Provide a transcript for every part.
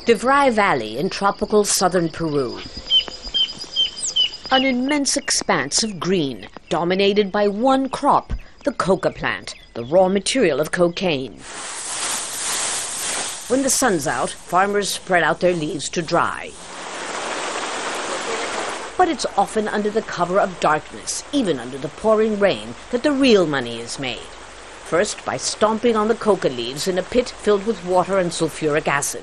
The Valley in tropical southern Peru. An immense expanse of green, dominated by one crop, the coca plant, the raw material of cocaine. When the sun's out, farmers spread out their leaves to dry. But it's often under the cover of darkness, even under the pouring rain, that the real money is made. First, by stomping on the coca leaves in a pit filled with water and sulfuric acid.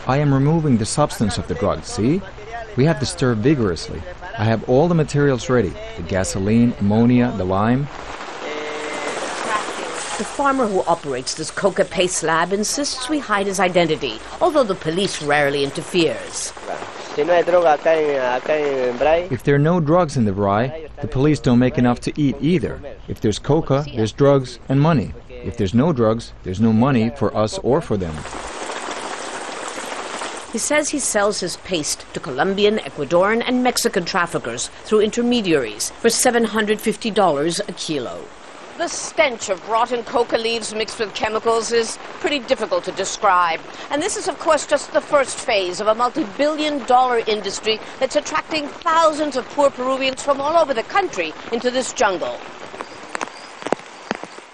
I am removing the substance of the drug, see? We have to stir vigorously. I have all the materials ready, the gasoline, ammonia, the lime. The farmer who operates this coca paste lab insists we hide his identity, although the police rarely interferes. If there are no drugs in the rye, the police don't make enough to eat either. If there's coca, there's drugs and money. If there's no drugs, there's no money for us or for them. He says he sells his paste to Colombian, Ecuadorian and Mexican traffickers through intermediaries for $750 a kilo. The stench of rotten coca leaves mixed with chemicals is pretty difficult to describe. And this is, of course, just the first phase of a multi-billion-dollar industry that's attracting thousands of poor Peruvians from all over the country into this jungle.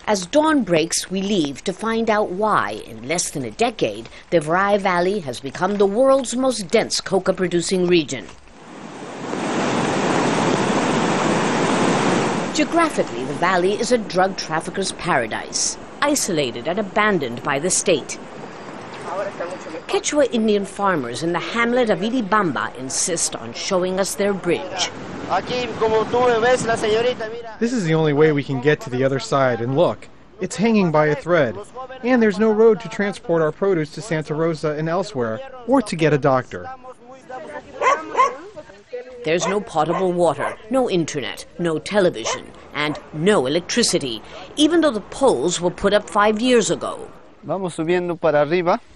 As dawn breaks, we leave to find out why, in less than a decade, the Valley has become the world's most dense coca-producing region. Geographically, the valley is a drug trafficker's paradise, isolated and abandoned by the state. Quechua Indian farmers in the hamlet of Iribamba insist on showing us their bridge. This is the only way we can get to the other side, and look, it's hanging by a thread. And there's no road to transport our produce to Santa Rosa and elsewhere, or to get a doctor. There's no potable water, no internet, no television, and no electricity, even though the poles were put up 5 years ago.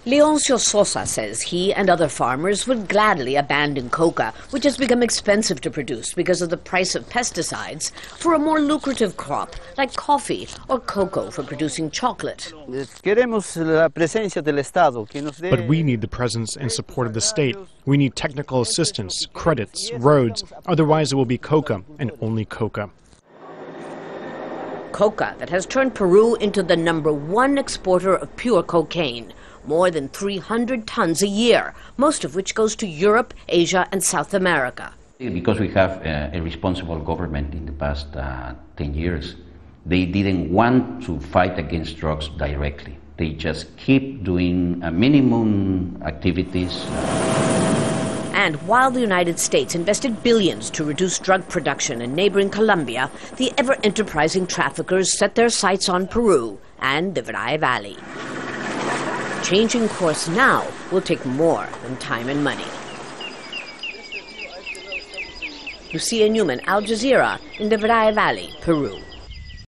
Leoncio Sosa says he and other farmers would gladly abandon coca, which has become expensive to produce because of the price of pesticides, for a more lucrative crop like coffee or cocoa for producing chocolate. But we need the presence and support of the state. We need technical assistance, credits, roads, otherwise it will be coca and only coca. Coca that has turned Peru into the #1 exporter of pure cocaine, more than 300 tons a year, most of which goes to Europe, Asia and South America. Because we have a responsible government in the past 10 years, they didn't want to fight against drugs directly. They just keep doing minimum activities. And while the United States invested billions to reduce drug production in neighboring Colombia, the ever-enterprising traffickers set their sights on Peru and the Valley. Changing course now will take more than time and money. Lucia Newman, Al Jazeera, in the Valley, Peru.